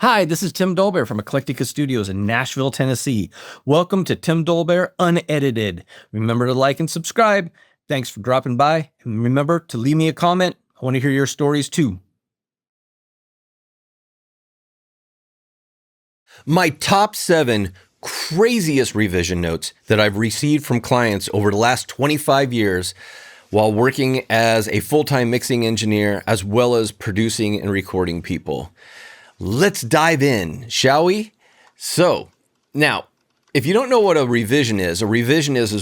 Hi, this is Tim Dolbear from Eclectica Studios in Nashville, Tennessee. Welcome to Tim Dolbear Unedited. Remember to like and subscribe. Thanks for dropping by. And remember to leave me a comment. I want to hear your stories too. My top 7 craziest revision notes that I've received from clients over the last 25 years while working as a full-time mixing engineer, as well as producing and recording people. Let's dive in, shall we? So, now, if you don't know what a revision is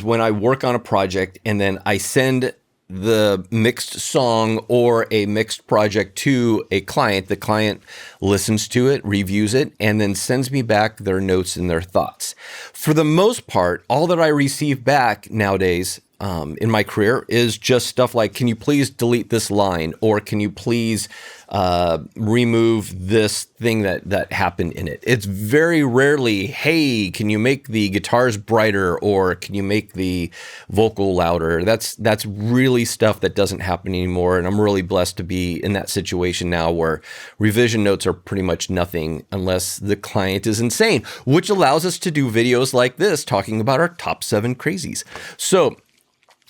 when I work on a project and then I send the mixed song or a mixed project to a client. The client listens to it, reviews it, and then sends me back their notes and their thoughts. For the most part, all that I receive back nowadays in my career is just stuff like, can you please delete this line? Or can you please remove this thing that happened in it? It's very rarely, hey, can you make the guitars brighter? Or can you make the vocal louder? That's really stuff that doesn't happen anymore. And I'm really blessed to be in that situation now where revision notes are pretty much nothing unless the client is insane, which allows us to do videos like this talking about our top 7 crazies. So,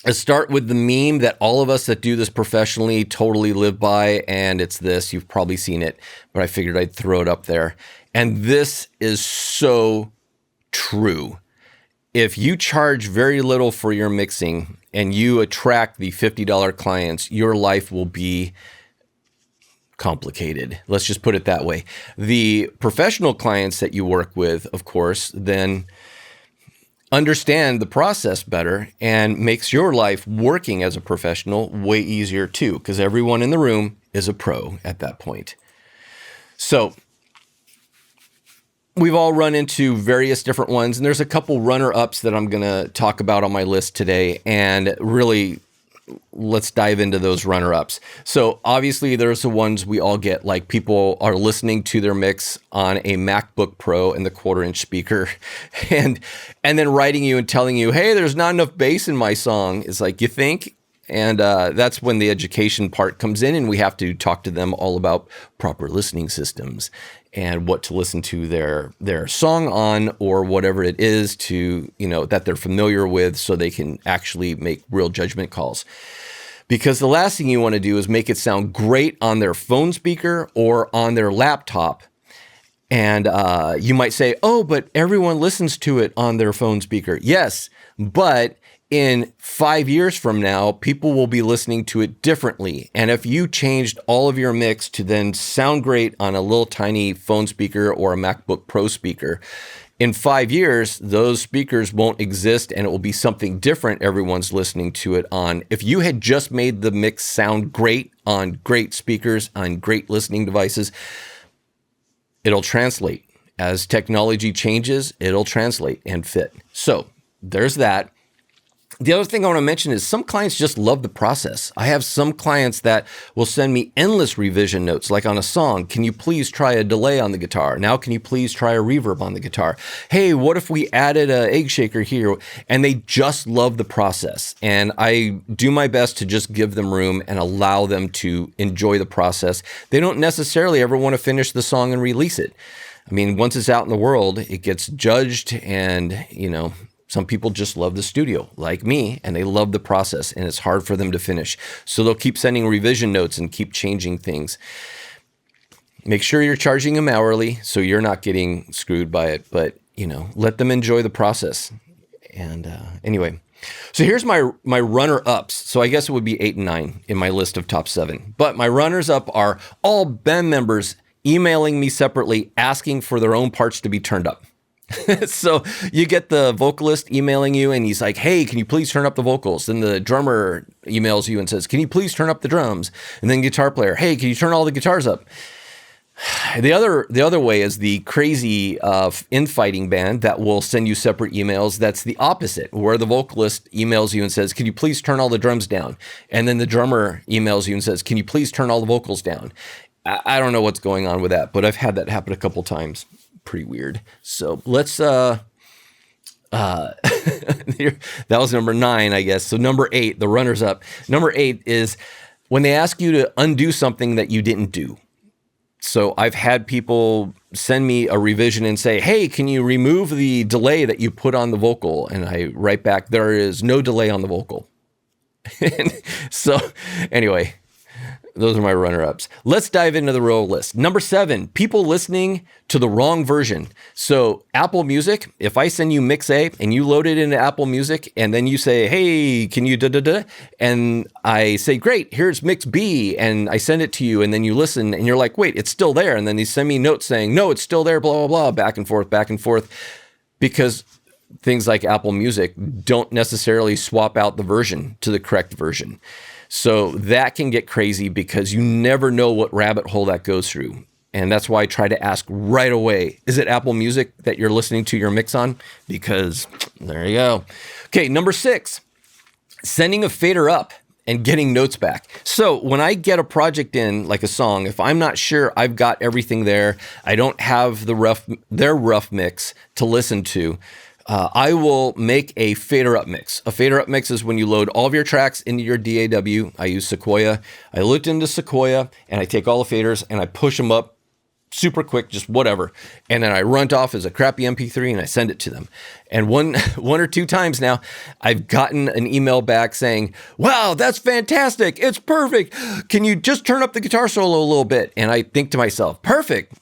let's start with the meme that all of us that do this professionally totally live by, and it's this. You've probably seen it, but I figured I'd throw it up there. And this is so true. If you charge very little for your mixing and you attract the $50 clients, your life will be complicated. Let's just put it that way. The professional clients that you work with, of course, then understand the process better and makes your life working as a professional way easier too, because everyone in the room is a pro at that point. So we've all run into various different ones, and there's a couple runner-ups that I'm going to talk about on my list today, and really let's dive into those runner-ups. So obviously there's the ones we all get, like people are listening to their mix on a MacBook Pro and the 1/4-inch speaker and then writing you and telling you, hey, there's not enough bass in my song. It's like, you think? And that's when the education part comes in, and we have to talk to them all about proper listening systems and what to listen to their song on, or whatever it is to, that they're familiar with, so they can actually make real judgment calls. Because the last thing you want to do is make it sound great on their phone speaker or on their laptop. And you might say, oh, but everyone listens to it on their phone speaker. Yes, but in 5 years from now, people will be listening to it differently. And if you changed all of your mix to then sound great on a little tiny phone speaker or a MacBook Pro speaker, in 5 years, those speakers won't exist and it will be something different everyone's listening to it on. If you had just made the mix sound great on great speakers, on great listening devices, it'll translate. As technology changes, it'll translate and fit. So there's that. The other thing I want to mention is some clients just love the process. I have some clients that will send me endless revision notes, like on a song. Can you please try a delay on the guitar? Now, can you please try a reverb on the guitar? Hey, what if we added an egg shaker here? And they just love the process. And I do my best to just give them room and allow them to enjoy the process. They don't necessarily ever want to finish the song and release it. I mean, once it's out in the world, it gets judged, and, some people just love the studio, like me, and they love the process, and it's hard for them to finish. So they'll keep sending revision notes and keep changing things. Make sure you're charging them hourly so you're not getting screwed by it, but, let them enjoy the process. And anyway, so here's my runner-ups. So I guess it would be 8 and 9 in my list of top 7. But my runners-up are all band members emailing me separately asking for their own parts to be turned up. So you get the vocalist emailing you and he's like, hey, can you please turn up the vocals? Then the drummer emails you and says, can you please turn up the drums? And then guitar player, hey, can you turn all the guitars up? The other way is the crazy infighting band that will send you separate emails. That's the opposite, where the vocalist emails you and says, can you please turn all the drums down? And then the drummer emails you and says, can you please turn all the vocals down? I don't know what's going on with that, but I've had that happen a couple times. Pretty weird. So let's that was number 9, I guess. So number 8, the runners up. Number 8 is when they ask you to undo something that you didn't do. So I've had people send me a revision and say, hey, can you remove the delay that you put on the vocal? And I write back, there is no delay on the vocal. So anyway, those are my runner-ups. Let's dive into the real list. Number 7, people listening to the wrong version. So Apple Music, if I send you Mix A and you load it into Apple Music and then you say, hey, can you da-da-da? And I say, great, here's Mix B. And I send it to you and then you listen and you're like, wait, it's still there. And then they send me notes saying, no, it's still there, blah, blah, blah, back and forth. Because things like Apple Music don't necessarily swap out the version to the correct version. So that can get crazy because you never know what rabbit hole that goes through. And that's why I try to ask right away, is it Apple Music that you're listening to your mix on? Because there you go. Okay, number 6, sending a fader up and getting notes back. So when I get a project in, like a song, if I'm not sure I've got everything there, I don't have their rough mix to listen to, I will make a fader up mix. A fader up mix is when you load all of your tracks into your DAW. I use Sequoia. I looked into Sequoia and I take all the faders and I push them up super quick, just whatever. And then I run it off as a crappy MP3 and I send it to them. And one or two times now, I've gotten an email back saying, wow, that's fantastic. It's perfect. Can you just turn up the guitar solo a little bit? And I think to myself, perfect.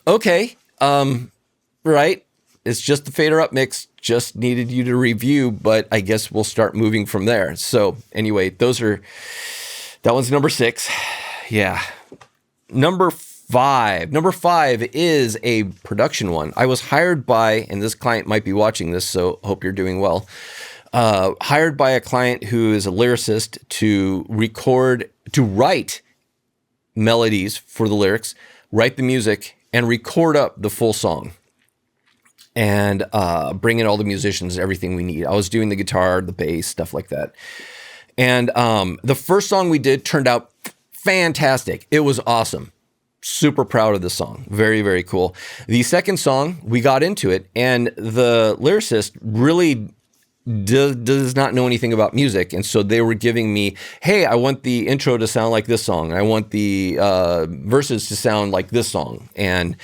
Okay. Right. It's just the fader up mix, just needed you to review, but I guess we'll start moving from there. So anyway, that one's number 6. Yeah. Number 5 is a production one. I was hired by, and this client might be watching this, so hope you're doing well. Hired by a client who is a lyricist to write melodies for the lyrics, write the music, and record up the full song. And bring in all the musicians, everything we need. I was doing the guitar, the bass, stuff like that. And the first song we did turned out fantastic. It was awesome. Super proud of the song. Very, very cool. The second song, we got into it, and the lyricist really does not know anything about music. And so they were giving me, hey, I want the intro to sound like this song. I want the verses to sound like this song. And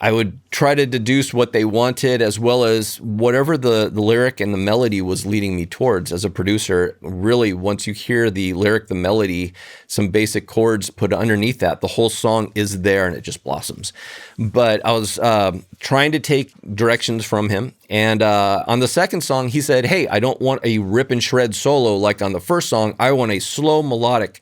I would try to deduce what they wanted, as well as whatever the lyric and the melody was leading me towards. As a producer, really, once you hear the lyric, the melody, some basic chords put underneath that, the whole song is there and it just blossoms. But I was trying to take directions from him. And on the second song, he said, hey, I don't want a rip and shred solo like on the first song. I want a slow melodic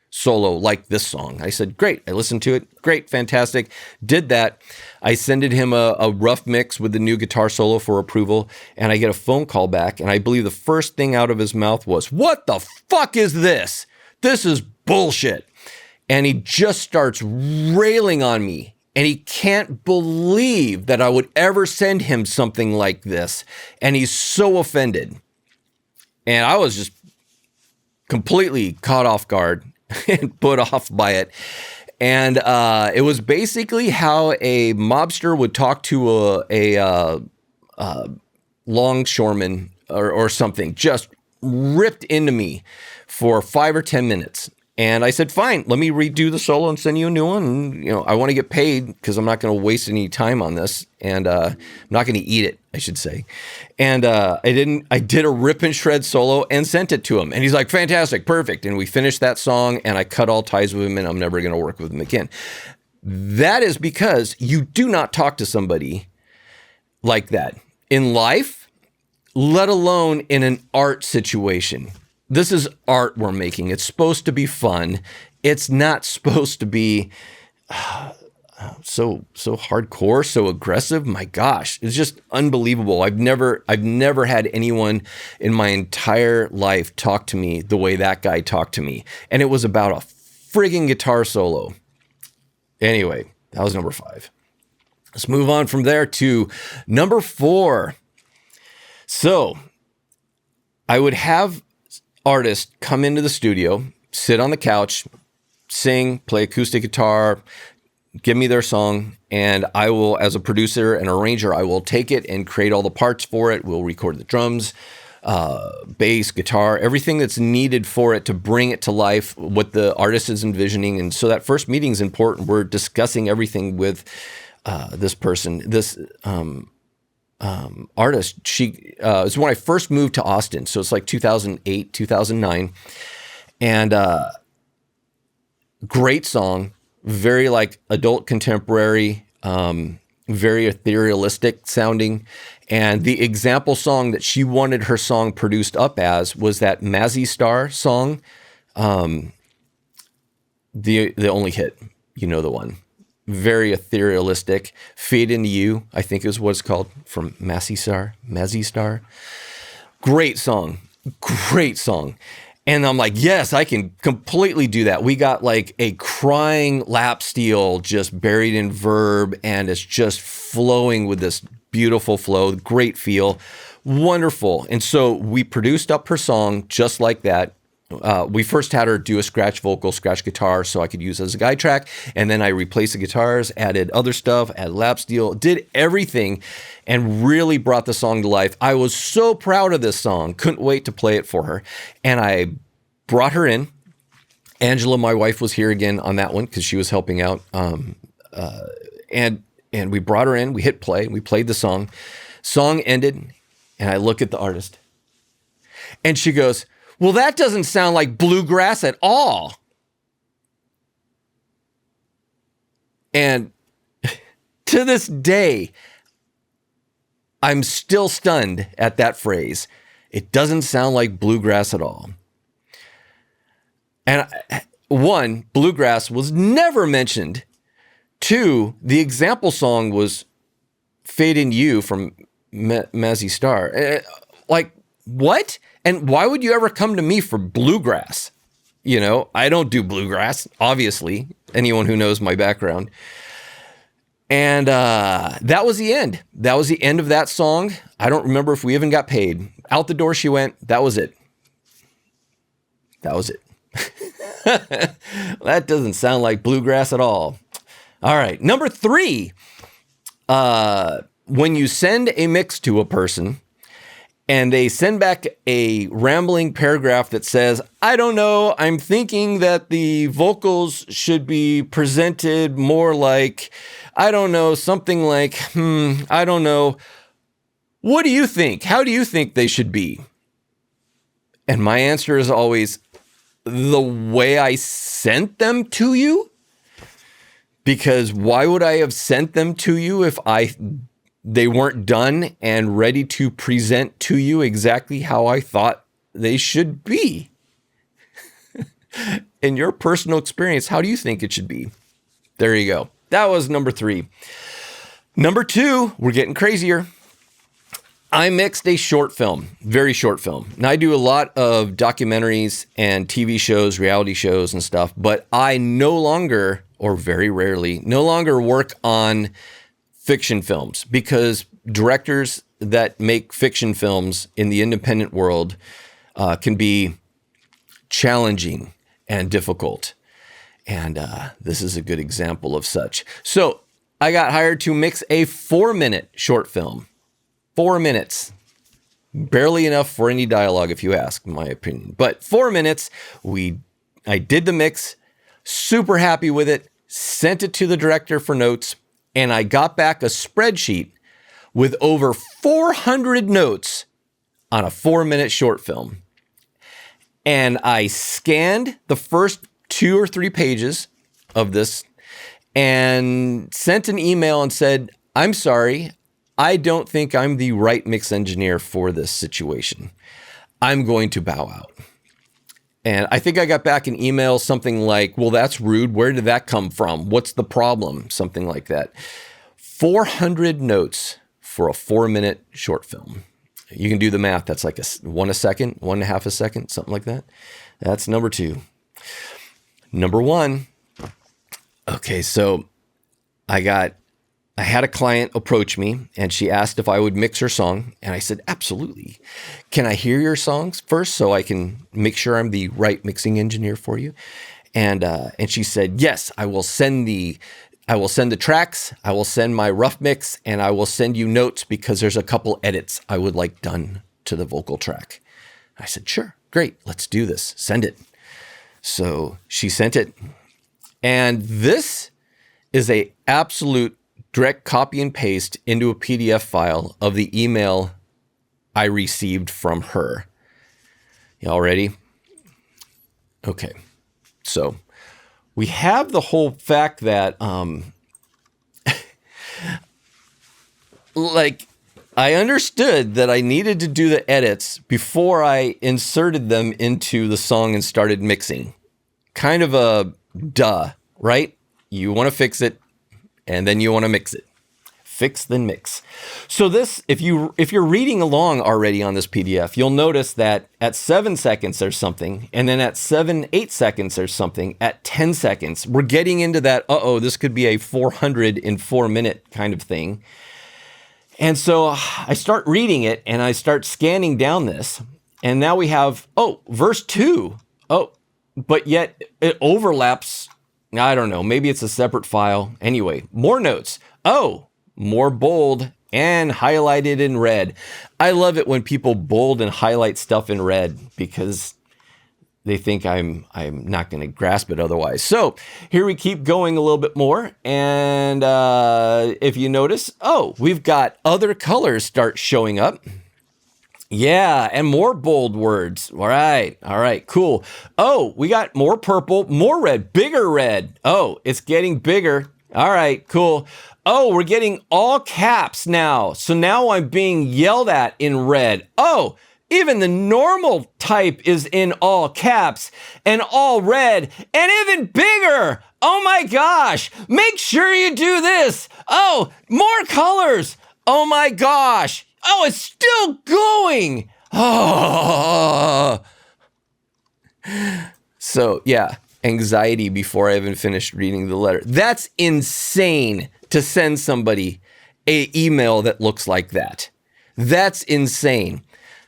solo like this song. I said, great. I listened to it. Great. Fantastic. Did that. I sended him a rough mix with the new guitar solo for approval, and I get a phone call back, and I believe the first thing out of his mouth was, what the fuck is this? This is bullshit. And he just starts railing on me, and he can't believe that I would ever send him something like this, and he's so offended. And I was just completely caught off guard and put off by it. And it was basically how a mobster would talk to a longshoreman or something, just ripped into me for 5 or 10 minutes. And I said, fine, let me redo the solo and send you a new one. And, I want to get paid because I'm not going to waste any time on this. And I'm not going to eat it, I should say. And I did a rip and shred solo and sent it to him. And he's like, fantastic, perfect. And we finished that song and I cut all ties with him and I'm never going to work with him again. That is because you do not talk to somebody like that in life, let alone in an art situation. This is art we're making. It's supposed to be fun. It's not supposed to be so hardcore, so aggressive. My gosh, it's just unbelievable. I've never had anyone in my entire life talk to me the way that guy talked to me. And it was about a friggin' guitar solo. Anyway, that was number 5. Let's move on from there to number 4. So I would have artists come into the studio, sit on the couch, sing, play acoustic guitar, give me their song, and I will, as a producer and arranger, I will take it and create all the parts for it. We'll record the drums, bass, guitar, everything that's needed for it to bring it to life, what the artist is envisioning. And so that first meeting is important. We're discussing everything with this person, this artist. She is when I first moved to Austin. So it's like 2008, 2009. And great song, very like adult contemporary, very etherealistic sounding. And the example song that she wanted her song produced up as was that Mazzy Star song, the only hit, you know the one. Very etherealistic. Fade Into You, I think is what it's called, from Mazzy Star. Great song. And I'm like, yes, I can completely do that. We got like a crying lap steel just buried in verb, and it's just flowing with this beautiful flow, great feel, wonderful. And so we produced up her song just like that. We first had her do a scratch vocal, scratch guitar, so I could use it as a guide track. And then I replaced the guitars, added other stuff, added lap steel, did everything, and really brought the song to life. I was so proud of this song. Couldn't wait to play it for her. And I brought her in. Angela, my wife, was here again on that one because she was helping out. And we brought her in. We hit play. We played the song. Song ended, and I look at the artist. And she goes, well, that doesn't sound like bluegrass at all. And to this day, I'm still stunned at that phrase. It doesn't sound like bluegrass at all. And one, bluegrass was never mentioned. Two, the example song was Fade Into You from Mazzy Star. Like, what? And why would you ever come to me for bluegrass? You know, I don't do bluegrass, obviously, anyone who knows my background. And that was the end. That was the end of that song. I don't remember if we even got paid. Out the door she went. That was it. That was it. That doesn't sound like bluegrass at all. All right. Number 3, when you send a mix to a person and they send back a rambling paragraph that says, I don't know, I'm thinking that the vocals should be presented more like, I don't know, something like, I don't know. What do you think? How do you think they should be? And my answer is always, the way I sent them to you? Because why would I have sent them to you if they weren't done and ready to present to you exactly how I thought they should be? In your personal experience, how do you think it should be? There you go. That was number 3. Number 2, we're getting crazier. I mixed a short film, very short film. Now, I do a lot of documentaries and TV shows, reality shows and stuff, but I no longer, or very rarely, no longer work on fiction films because directors that make fiction films in the independent world can be challenging and difficult. And this is a good example of such. So I got hired to mix a 4-minute short film. 4 minutes. Barely enough for any dialogue, if you ask, in my opinion. But 4 minutes, I did the mix, super happy with it, sent it to the director for notes, and I got back a spreadsheet with over 400 notes on a 4-minute short film. And I scanned the first 2 or 3 pages of this and sent an email and said, I'm sorry, I don't think I'm the right mix engineer for this situation. I'm going to bow out. And I think I got back an email, something like, well, that's rude. Where did that come from? What's the problem? Something like that. 400 notes for a 4-minute short film. You can do the math. That's like one a second, 1.5 a second, something like that. That's number 2. Number 1. Okay, so I had a client approach me and she asked if I would mix her song. And I said, absolutely. Can I hear your songs first so I can make sure I'm the right mixing engineer for you? And she said, yes, I will send the tracks. I will send my rough mix and I will send you notes because there's a couple edits I would like done to the vocal track. I said, sure, great, let's do this. Send it. So she sent it. And this is a absolute direct copy and paste into a PDF file of the email I received from her. Y'all ready? Okay. So we have the whole fact that, like, I understood that I needed to do the edits before I inserted them into the song and started mixing. Kind of a duh, right? You want to fix it, and then you want to mix it. Fix, then mix. So this, if you're reading along already on this PDF, you'll notice that at 7 seconds there's something, and then at 8 seconds there's something. At 10 seconds, we're getting into that, this could be a 404-minute kind of thing. And so I start reading it, and I start scanning down this, and now we have, verse 2. But yet it overlaps. I don't know, maybe it's a separate file. Anyway, more notes. More bold and highlighted in red. I love it when people bold and highlight stuff in red because they think I'm not going to grasp it otherwise. So here we keep going a little bit more. And if you notice, we've got other colors start showing up. Yeah, and more bold words. All right, cool. We got more purple, more red, bigger red. It's getting bigger. All right, cool. We're getting all caps now. So now I'm being yelled at in red. Even the normal type is in all caps and all red and even bigger. Oh my gosh. Make sure you do this. More colors. Oh my gosh. It's still going. So yeah, anxiety before I even finished reading the letter. That's insane to send somebody an email that looks like that. That's insane.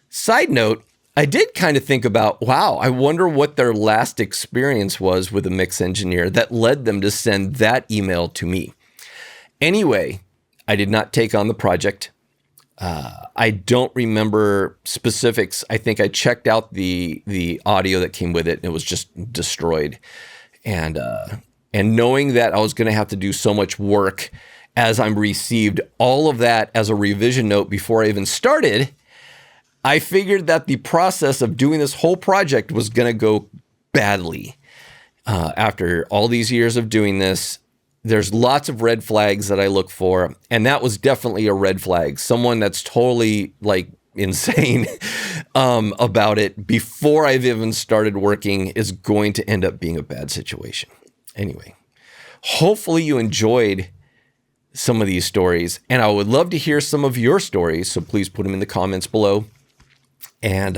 Side note, I did kind of think about, wow, I wonder what their last experience was with a mix engineer that led them to send that email to me. Anyway, I did not take on the project. I don't remember specifics. I think I checked out the audio that came with it, and it was just destroyed. And knowing that I was going to have to do so much work as I'm received all of that as a revision note before I even started, I figured that the process of doing this whole project was going to go badly. After all these years of doing this, there's lots of red flags that I look for, and that was definitely a red flag. Someone that's totally like insane about it before I've even started working is going to end up being a bad situation. Anyway, hopefully you enjoyed some of these stories, and I would love to hear some of your stories, so please put them in the comments below. And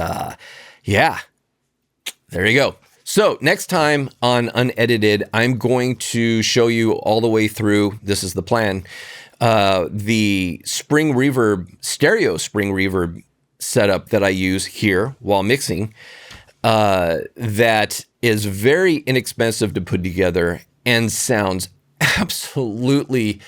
yeah, there you go. So next time on Unedited, I'm going to show you all the way through, this is the plan, the spring reverb, stereo spring reverb setup that I use here while mixing, that is very inexpensive to put together and sounds absolutely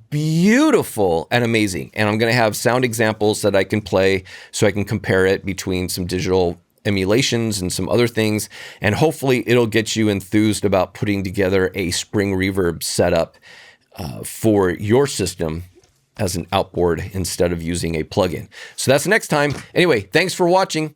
beautiful and amazing. And I'm going to have sound examples that I can play so I can compare it between some digital emulations and some other things. And hopefully it'll get you enthused about putting together a spring reverb setup for your system as an outboard instead of using a plugin. So that's next time. Anyway, thanks for watching.